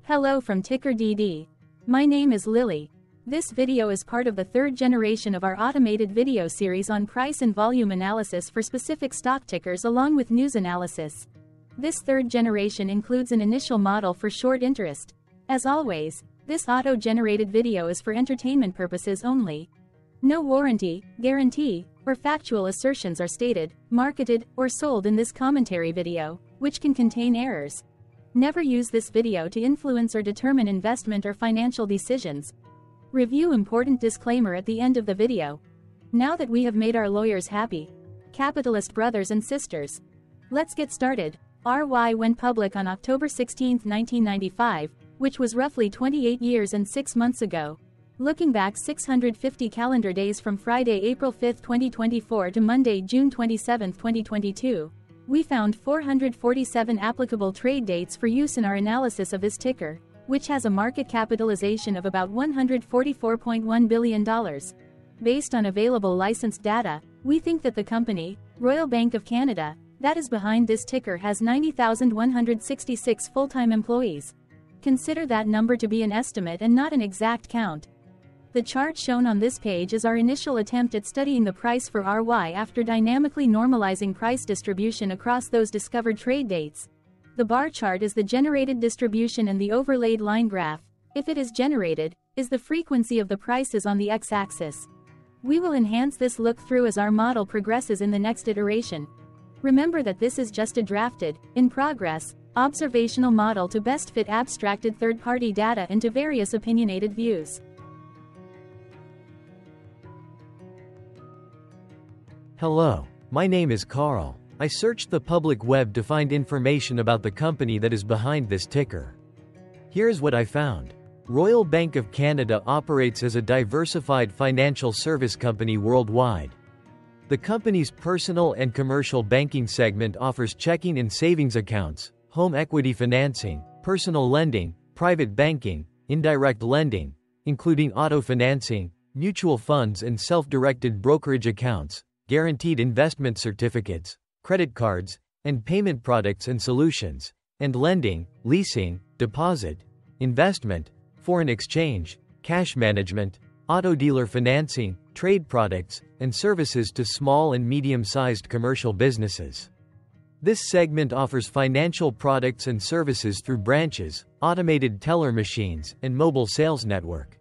Hello from TickerDD. My name is Lily. This video is part of the third generation of our automated video series on price and volume analysis for specific stock tickers along with news analysis. This third generation includes an initial model for short interest. As always, this auto-generated video is for entertainment purposes only. No warranty, guarantee, or factual assertions are stated, marketed, or sold in this commentary video, which can contain errors. Never use this video to influence or determine investment or financial decisions. Review important disclaimer at the end of the video. Now that we have made our lawyers happy, capitalist brothers and sisters, let's get started. RY went public on October 16, 1995, which was roughly 28 years and 6 months ago. Looking back 650 calendar days from Friday, April 5, 2024 to Monday, June 27, 2022, we found 447 applicable trade dates for use in our analysis of this ticker, which has a market capitalization of about $144.1 billion. Based on available licensed data, we think that the company, Royal Bank of Canada, that is behind this ticker has 90,166 full-time employees. Consider that number to be an estimate and not an exact count. The chart shown on this page is our initial attempt at studying the price for RY after dynamically normalizing price distribution across those discovered trade dates. The bar chart is the generated distribution and the overlaid line graph, if it is generated, is the frequency of the prices on the x-axis. We will enhance this look-through as our model progresses in the next iteration. Remember that this is just a drafted, in progress, observational model to best fit abstracted third-party data into various opinionated views. Hello, my name is Carl. I searched the public web to find information about the company that is behind this ticker. Here's what I found. Royal Bank of Canada operates as a diversified financial service company worldwide. The company's personal and commercial banking segment offers checking and savings accounts, home equity financing, personal lending, private banking, indirect lending, including auto financing, mutual funds and self-directed brokerage accounts, guaranteed investment certificates, credit cards, and payment products and solutions, and lending, leasing, deposit, investment, foreign exchange, cash management, auto dealer financing, trade products, and services to small and medium-sized commercial businesses. This segment offers financial products and services through branches, automated teller machines, and mobile sales network.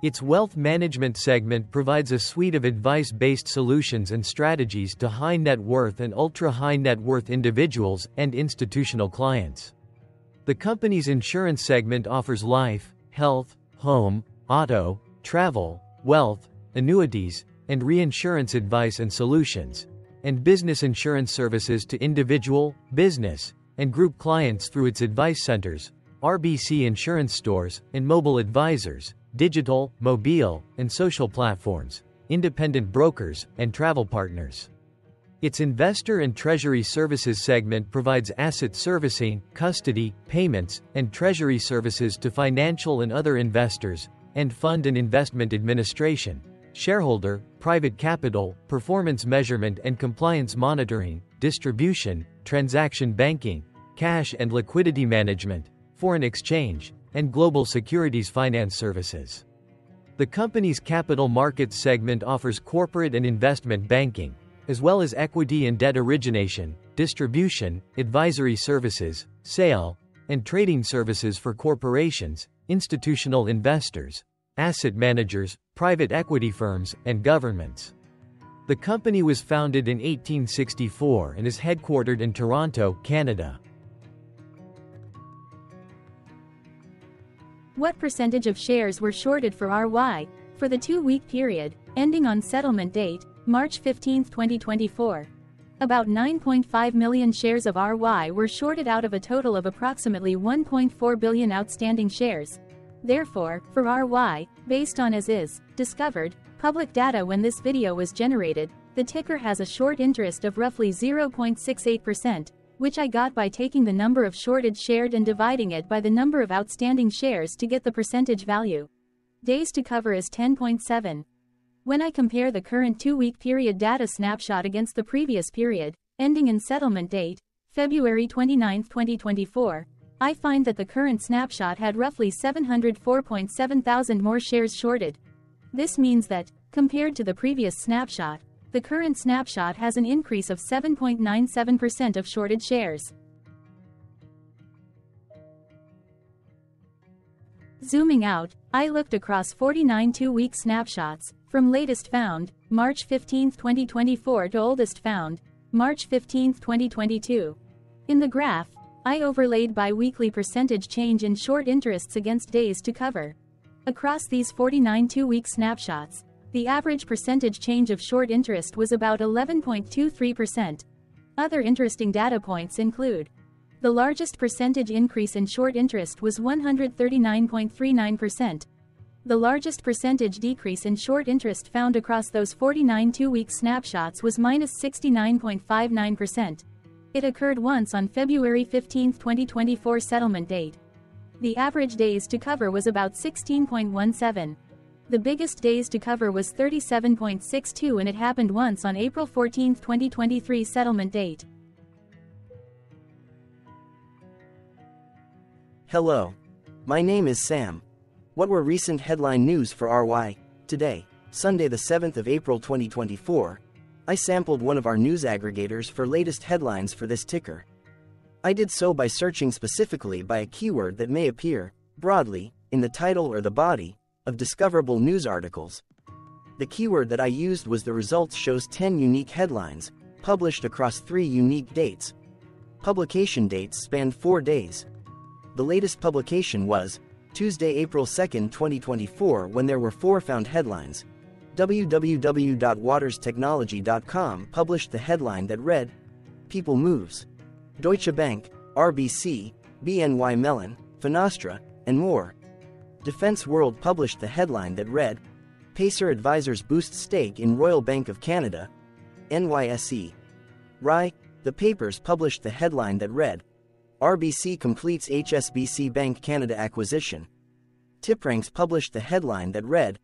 Its wealth management segment provides a suite of advice-based solutions and strategies to high net worth and ultra-high net worth individuals and institutional clients. The company's insurance segment offers life, health, home, auto, travel, wealth, annuities, and reinsurance advice and solutions, and business insurance services to individual, business, and group clients through its advice centers, RBC insurance stores, and mobile advisors, digital, mobile, and social platforms, independent brokers, and travel partners. Its investor and treasury services segment provides asset servicing, custody, payments, and treasury services to financial and other investors, and fund and investment administration, shareholder, private capital, performance measurement and compliance monitoring, distribution, transaction banking, cash and liquidity management, foreign exchange, and global securities finance services. The company's capital markets segment offers corporate and investment banking, as well as equity and debt origination, distribution, advisory services, sale, and trading services for corporations, institutional investors, asset managers, private equity firms, and governments. The company was founded in 1864 and is headquartered in Toronto, Canada. What percentage of shares were shorted for RY for the 2-week period, ending on settlement date, March 15, 2024? About 9.5 million shares of RY were shorted out of a total of approximately 1.4 billion outstanding shares. Therefore, for RY, based on as is, discovered, public data when this video was generated, the ticker has a short interest of roughly 0.68%, which I got by taking the number of shorted shared and dividing it by the number of outstanding shares to get the percentage value. Days to cover is 10.7. When I compare the current 2-week period data snapshot against the previous period, ending in settlement date, February 29, 2024, I find that the current snapshot had roughly 704.7 thousand more shares shorted. This means that, compared to the previous snapshot, the current snapshot has an increase of 7.97% of shorted shares. Zooming out, I looked across 49 two-week snapshots, from latest found, March 15, 2024 to oldest found, March 15, 2022. In the graph, I overlaid bi-weekly percentage change in short interests against days to cover. Across these 49 two-week snapshots, the average percentage change of short interest was about 11.23%. Other interesting data points include: the largest percentage increase in short interest was 139.39%. The largest percentage decrease in short interest found across those 49 two-week snapshots was -69.59%. It occurred once on February 15, 2024 settlement date. The average days to cover was about 16.17. The biggest days to cover was 37.62 and it happened once on April 14, 2023 settlement date. Hello. My name is Sam. What were recent headline news for RY? Today, Sunday the 7th of April 2024, I sampled one of our news aggregators for latest headlines for this ticker. I did so by searching specifically by a keyword that may appear, broadly, in the title or the body, of discoverable news articles. The keyword that I used was the results shows 10 unique headlines, published across 3 unique dates. Publication dates spanned 4 days. The latest publication was Tuesday, April 2, 2024, when there were 4 found headlines. www.waterstechnology.com published the headline that read, People Moves. Deutsche Bank, RBC, BNY Mellon, Finastra, and more. Defense World published the headline that read, Pacer Advisors boost stake in Royal Bank of Canada, NYSE. RY, the papers published the headline that read, RBC completes HSBC Bank Canada acquisition. TipRanks published the headline that read,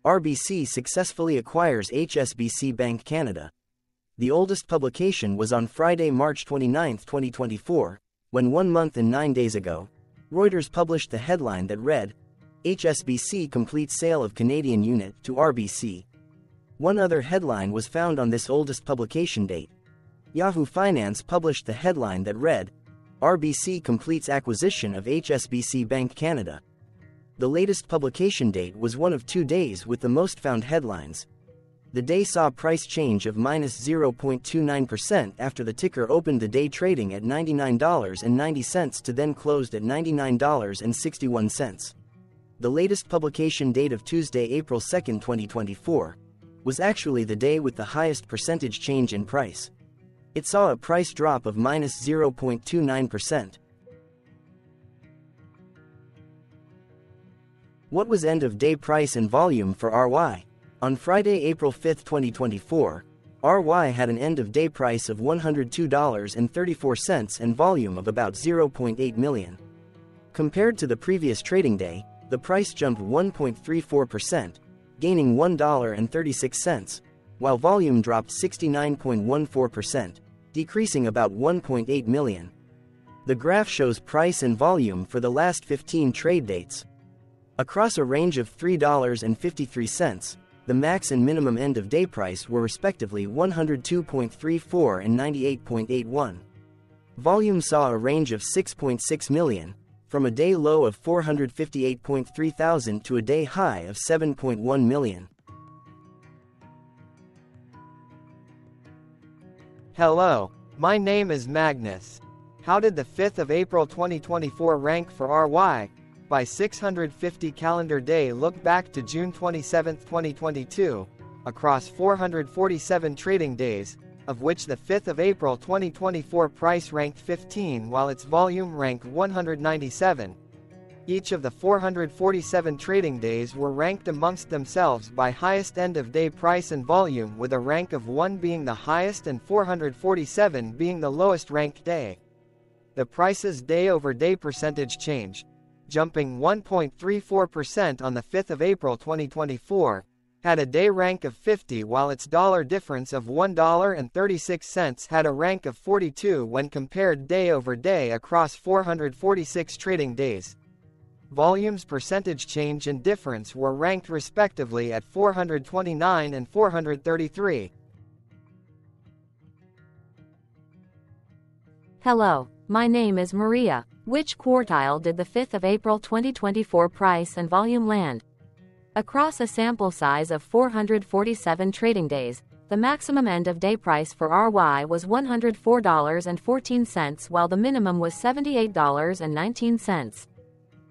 RBC successfully acquires HSBC Bank Canada. The oldest publication was on Friday, March 29, 2024, when 1 month and 9 days ago, Reuters published the headline that read, HSBC completes sale of Canadian unit to RBC. One other headline was found on this oldest publication date. Yahoo Finance published the headline that read, RBC completes acquisition of HSBC Bank Canada. The latest publication date was one of 2 days with the most found headlines. The day saw price change of -0.29% after the ticker opened the day trading at $99.90 to then closed at $99.61. The latest publication date of Tuesday, April 2, 2024, was actually the day with the highest percentage change in price. It saw a price drop of -0.29%. What was end-of-day price and volume for RY? On Friday, April 5, 2024, RY had an end-of-day price of $102.34 and volume of about 0.8 million. Compared to the previous trading day, the price jumped 1.34%, gaining $1.36, while volume dropped 69.14%, decreasing about 1.8 million. The graph shows price and volume for the last 15 trade dates. Across a range of $3.53, the max and minimum end-of-day price were respectively 102.34 and 98.81. Volume saw a range of 6.6 million, from a day low of 458.3 thousand to a day high of 7.1 million. Hello, my name is Magnus. How did the 5th of April 2024 rank for RY? By 650 calendar day look back to June 27, 2022, across 447 trading days, of which the 5th of April 2024 price ranked 15 while its volume ranked 197. Each of the 447 trading days were ranked amongst themselves by highest end-of-day price and volume, with a rank of 1 being the highest and 447 being the lowest ranked day. The price's day-over-day percentage change, jumping 1.34% on the 5th of April 2024, had a day rank of 50 while its dollar difference of $1.36 had a rank of 42 when compared day over day across 446 trading days. Volume's percentage change and difference were ranked respectively at 429 and 433. Hello, my name is Maria. Which quartile did the 5th of April 2024 price and volume land? Across a sample size of 447 trading days, the maximum end-of-day price for RY was $104.14 while the minimum was $78.19.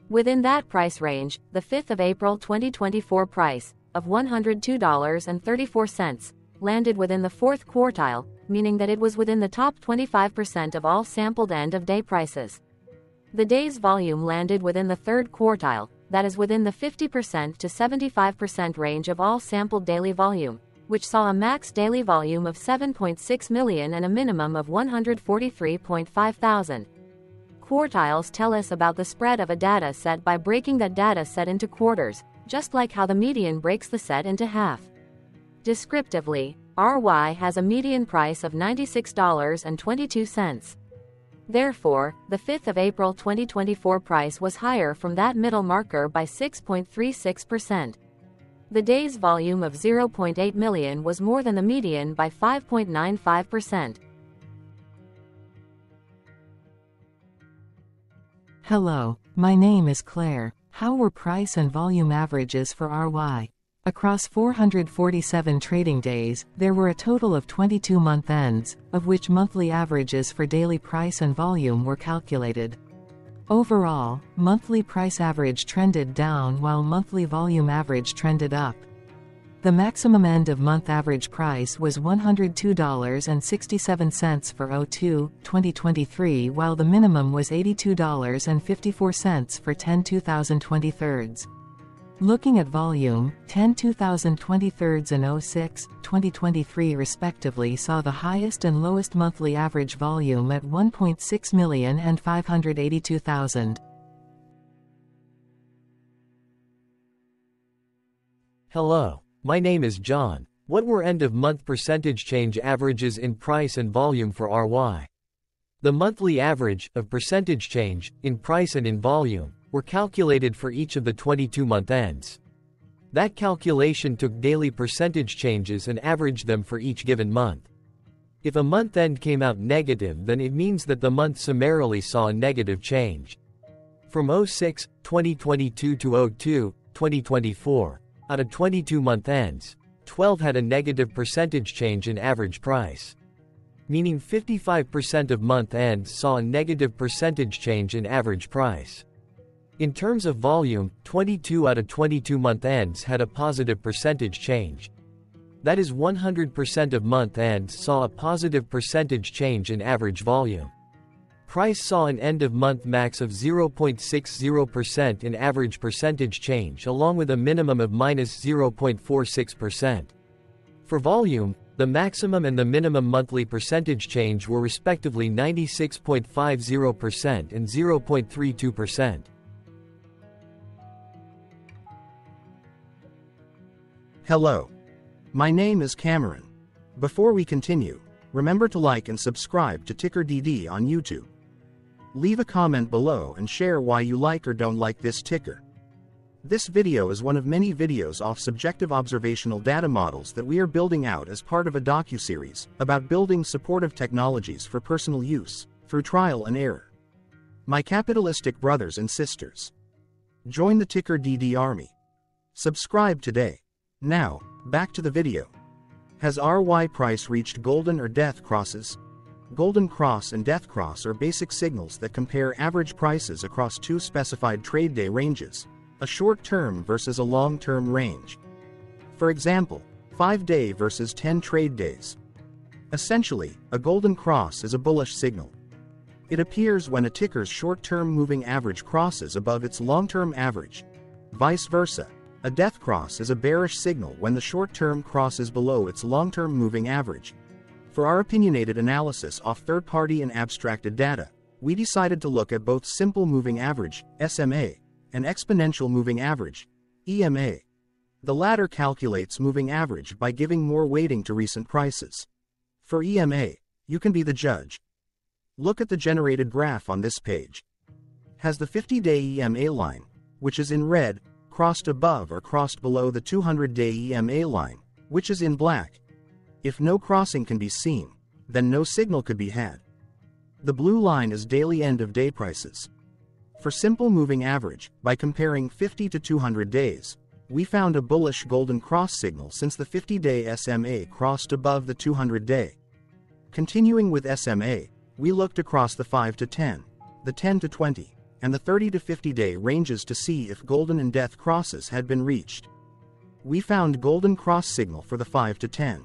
Within that price range, the 5th of April 2024 price, of $102.34, landed within the 4th quartile, meaning that it was within the top 25% of all sampled end-of-day prices. The day's volume landed within the 3rd quartile, that is within the 50% to 75% range of all sampled daily volume, which saw a max daily volume of 7.6 million and a minimum of 143.5 thousand. Quartiles tell us about the spread of a data set by breaking that data set into quarters, just like how the median breaks the set into half. Descriptively, RY has a median price of $96.22. Therefore, the 5th of April 2024 price was higher from that middle marker by 6.36%. The day's volume of 0.8 million was more than the median by 5.95%. Hello, my name is Claire. How were price and volume averages for RY? Across 447 trading days, there were a total of 22 month ends, of which monthly averages for daily price and volume were calculated. Overall, monthly price average trended down while monthly volume average trended up. The maximum end-of-month average price was $102.67 for O2/2023 while the minimum was $82.54 for 10/2023. Looking at volume, 10/2023 and 06/2023 respectively saw the highest and lowest monthly average volume at 1.6 million and 582,000. Hello, my name is John. What were end-of-month percentage change averages in price and volume for RY? The monthly average of percentage change in price and in volume were calculated for each of the 22-month ends. That calculation took daily percentage changes and averaged them for each given month. If a month end came out negative, then it means that the month summarily saw a negative change. From 06/2022 to 02/2024, out of 22-month ends, 12 had a negative percentage change in average price. Meaning 55% of month ends saw a negative percentage change in average price. In terms of volume, 22 out of 22 month ends had a positive percentage change. That is 100% of month ends saw a positive percentage change in average volume. Price saw an end-of-month max of 0.60% in average percentage change along with a minimum of -0.46%. For volume, the maximum and the minimum monthly percentage change were respectively 96.50% and 0.32%. Hello. My name is Cameron. Before we continue, remember to like and subscribe to TickerDD on YouTube. Leave a comment below and share why you like or don't like this ticker. This video is one of many videos off subjective observational data models that we are building out as part of a docuseries about building supportive technologies for personal use, through trial and error. My capitalistic brothers and sisters, join the TickerDD army. Subscribe today. Now, back to the video. Has RY price reached golden or death crosses? Golden cross and death cross are basic signals that compare average prices across two specified trade day ranges, a short-term versus a long-term range. For example, 5-day versus 10 trade days. Essentially, a golden cross is a bullish signal. It appears when a ticker's short-term moving average crosses above its long-term average. Vice versa, a death cross is a bearish signal when the short-term crosses below its long-term moving average. For our opinionated analysis off third-party and abstracted data, we decided to look at both simple moving average, SMA, and exponential moving average, EMA. The latter calculates moving average by giving more weighting to recent prices. For EMA, you can be the judge. Look at the generated graph on this page. Has the 50-day EMA line, which is in red, crossed above or crossed below the 200-day EMA line, which is in black? If no crossing can be seen, then no signal could be had. The blue line is daily end-of-day prices. For simple moving average, by comparing 50 to 200 days, we found a bullish golden cross signal since the 50-day SMA crossed above the 200-day. Continuing with SMA, we looked across the 5 to 10, the 10 to 20, and the 30 to 50-day ranges to see if golden and death crosses had been reached. We found golden cross signal for the 5 to 10.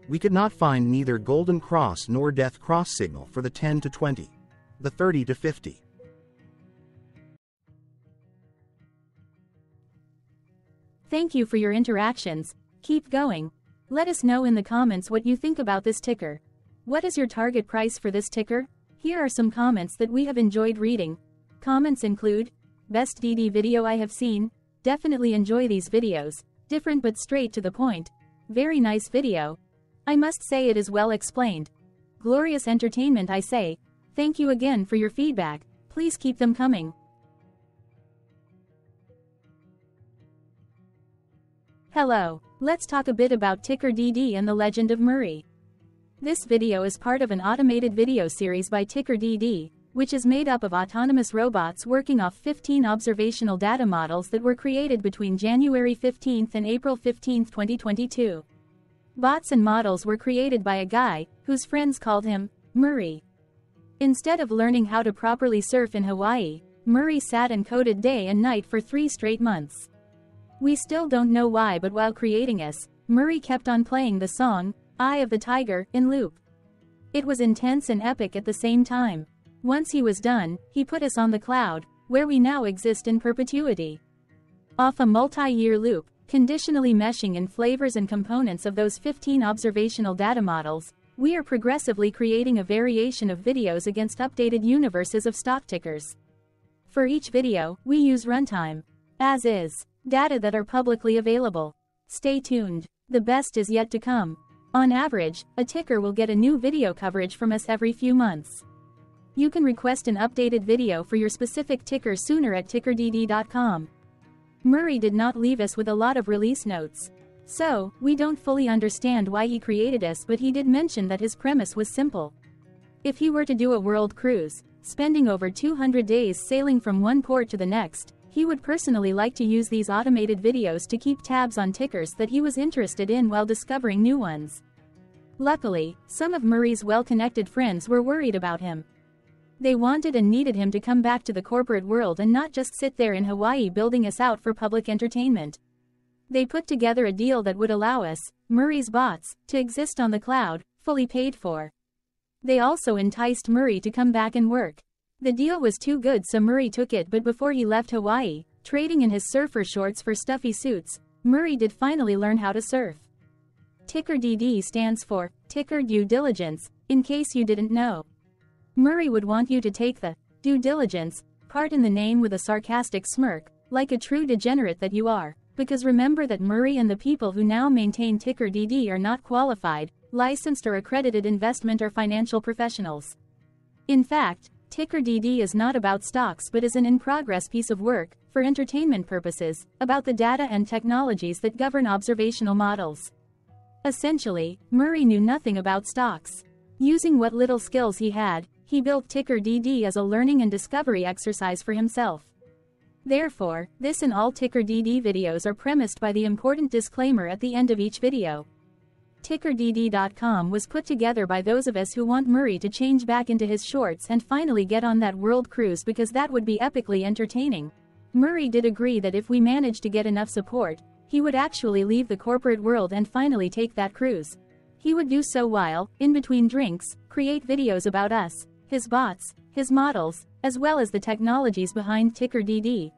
We could not find neither golden cross nor death cross signal for the 10 to 20, the 30 to 50. Thank you for your interactions. Keep going. Let us know in the comments what you think about this ticker. What is your target price for this ticker? Here are some comments that we have enjoyed reading. Comments include, best DD video I have seen, definitely enjoy these videos, different but straight to the point, very nice video. I must say it is well explained. Glorious entertainment I say, thank you again for your feedback, please keep them coming. Hello, let's talk a bit about TickerDD and the legend of Murray. This video is part of an automated video series by TickerDD, which is made up of autonomous robots working off 15 observational data models that were created between January 15 and April 15, 2022. Bots and models were created by a guy, whose friends called him Murray. Instead of learning how to properly surf in Hawaii, Murray sat and coded day and night for 3 straight months. We still don't know why, but while creating us, Murray kept on playing the song, Eye of the Tiger, in loop. It was intense and epic at the same time. Once he was done, he put us on the cloud, where we now exist in perpetuity. Off a multi-year loop, conditionally meshing in flavors and components of those 15 observational data models, we are progressively creating a variation of videos against updated universes of stock tickers. For each video, we use runtime, as is, data that are publicly available. Stay tuned, the best is yet to come. On average, a ticker will get a new video coverage from us every few months. You can request an updated video for your specific ticker sooner at TickerDD.com. Murray did not leave us with a lot of release notes. So, we don't fully understand why he created us, but he did mention that his premise was simple. If he were to do a world cruise, spending over 200 days sailing from one port to the next, he would personally like to use these automated videos to keep tabs on tickers that he was interested in while discovering new ones. Luckily, some of Murray's well-connected friends were worried about him. They wanted and needed him to come back to the corporate world and not just sit there in Hawaii building us out for public entertainment. They put together a deal that would allow us, Murray's bots, to exist on the cloud, fully paid for. They also enticed Murray to come back and work. The deal was too good, so Murray took it, but before he left Hawaii, trading in his surfer shorts for stuffy suits, Murray did finally learn how to surf. TickerDD stands for Ticker Due Diligence, in case you didn't know. Murray would want you to take the due diligence part in the name with a sarcastic smirk, like a true degenerate that you are, because remember that Murray and the people who now maintain TickerDD are not qualified, licensed or accredited investment or financial professionals. In fact, TickerDD is not about stocks but is an in-progress piece of work, for entertainment purposes, about the data and technologies that govern observational models. Essentially, Murray knew nothing about stocks. Using what little skills he had, he built TickerDD as a learning and discovery exercise for himself. Therefore, this and all TickerDD videos are premised by the important disclaimer at the end of each video. TickerDD.com was put together by those of us who want Murray to change back into his shorts and finally get on that world cruise, because that would be epically entertaining. Murray did agree that if we managed to get enough support, he would actually leave the corporate world and finally take that cruise. He would do so while, in between drinks, create videos about us, his bots, his models, as well as the technologies behind TickerDD.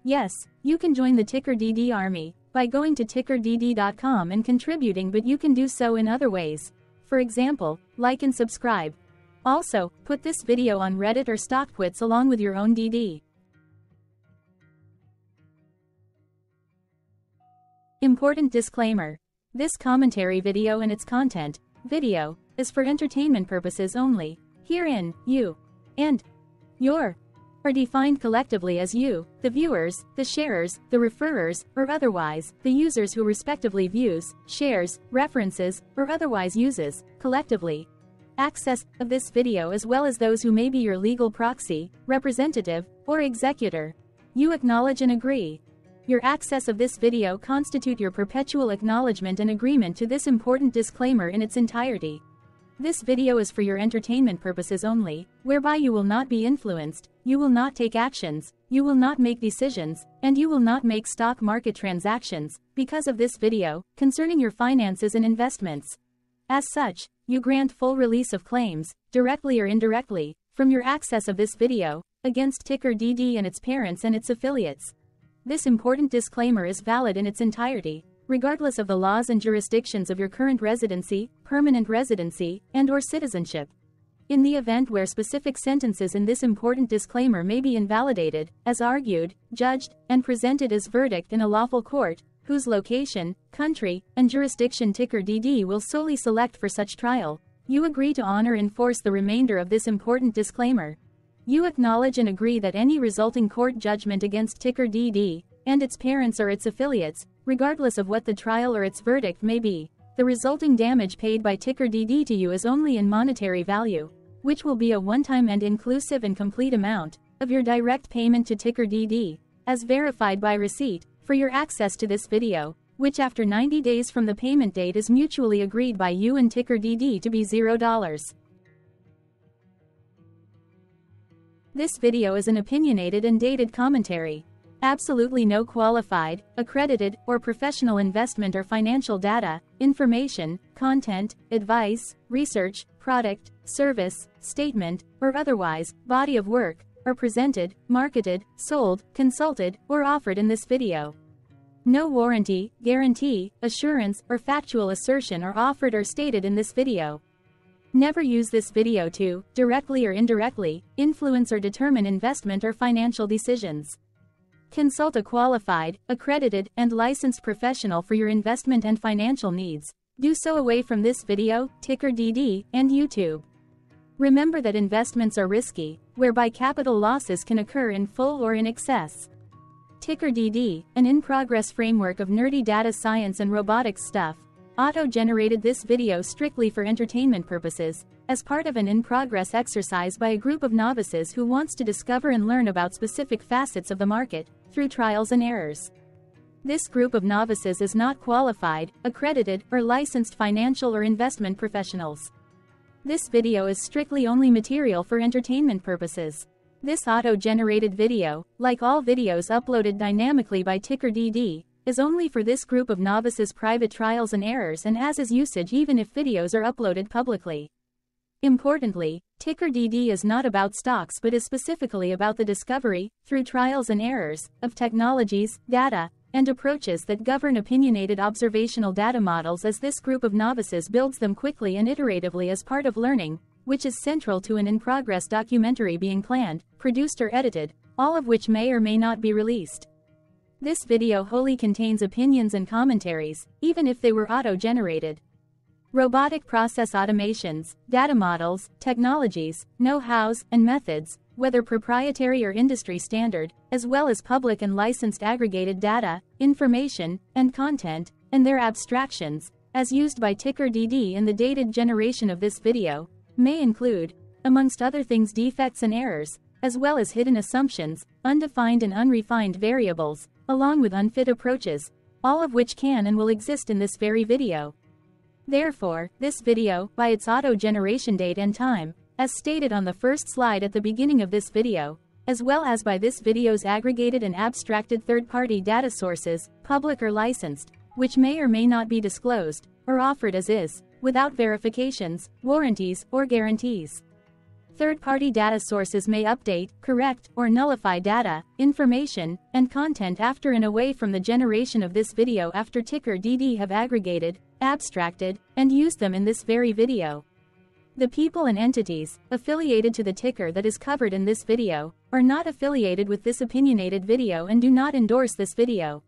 Yes, you can join the TickerDD army by going to TickerDD.com and contributing, but you can do so in other ways. For example, like and subscribe. Also, put this video on Reddit or StockTwits along with your own DD. Important disclaimer. This commentary video and its content, video, is for entertainment purposes only. Herein, you and your are defined collectively as you, the viewers, the sharers, the referrers, or otherwise, the users who respectively views, shares, references, or otherwise uses, collectively, access of this video as well as those who may be your legal proxy, representative, or executor. You acknowledge and agree. Your access of this video constitute your perpetual acknowledgement and agreement to this important disclaimer in its entirety. This video is for your entertainment purposes only, whereby you will not be influenced, you will not take actions, you will not make decisions, and you will not make stock market transactions, because of this video, concerning your finances and investments. As such, you grant full release of claims, directly or indirectly, from your access of this video, against TickerDD and its parents and its affiliates. This important disclaimer is valid in its entirety, regardless of the laws and jurisdictions of your current residency, permanent residency, and/or citizenship. In the event where specific sentences in this important disclaimer may be invalidated, as argued, judged, and presented as verdict in a lawful court, whose location, country, and jurisdiction TickerDD will solely select for such trial, you agree to honor and enforce the remainder of this important disclaimer. You acknowledge and agree that any resulting court judgment against TickerDD and its parents or its affiliates, regardless of what the trial or its verdict may be, the resulting damage paid by TickerDD to you is only in monetary value, which will be a one-time and inclusive and complete amount of your direct payment to TickerDD, as verified by receipt, for your access to this video, which after 90 days from the payment date is mutually agreed by you and TickerDD to be $0. This video is an opinionated and dated commentary. Absolutely no qualified, accredited, or professional investment or financial data, information, content, advice, research, product, service, statement, or otherwise, body of work, are presented, marketed, sold, consulted, or offered in this video. No warranty, guarantee, assurance, or factual assertion are offered or stated in this video. Never use this video to, directly or indirectly, influence or determine investment or financial decisions. Consult a qualified, accredited, and licensed professional for your investment and financial needs. Do so away from this video, TickerDD, and YouTube. Remember that investments are risky, whereby capital losses can occur in full or in excess. TickerDD, an in-progress framework of nerdy data science and robotics stuff, auto-generated this video strictly for entertainment purposes, as part of an in-progress exercise by a group of novices who wants to discover and learn about specific facets of the market, through trials and errors. This group of novices is not qualified, accredited, or licensed financial or investment professionals. This video is strictly only material for entertainment purposes. This auto-generated video, like all videos uploaded dynamically by TickerDD, is only for this group of novices' private trials and errors and as is usage even if videos are uploaded publicly. Importantly, TickerDD is not about stocks but is specifically about the discovery, through trials and errors, of technologies, data, and approaches that govern opinionated observational data models as this group of novices builds them quickly and iteratively as part of learning, which is central to an in-progress documentary being planned, produced or edited, all of which may or may not be released. This video wholly contains opinions and commentaries, even if they were auto-generated. Robotic process automations, data models, technologies, know-hows, and methods, whether proprietary or industry standard, as well as public and licensed aggregated data, information, and content, and their abstractions, as used by TickerDD in the dated generation of this video, may include, amongst other things, defects and errors, as well as hidden assumptions, undefined and unrefined variables, along with unfit approaches, all of which can and will exist in this very video. Therefore, this video, by its auto-generation date and time, as stated on the first slide at the beginning of this video, as well as by this video's aggregated and abstracted third-party data sources, public or licensed, which may or may not be disclosed, or offered as is, without verifications, warranties, or guarantees. Third-party data sources may update, correct, or nullify data, information, and content after and away from the generation of this video after TickerDD have aggregated, abstracted, and used them in this very video. The people and entities affiliated to the ticker that is covered in this video are not affiliated with this opinionated video and do not endorse this video.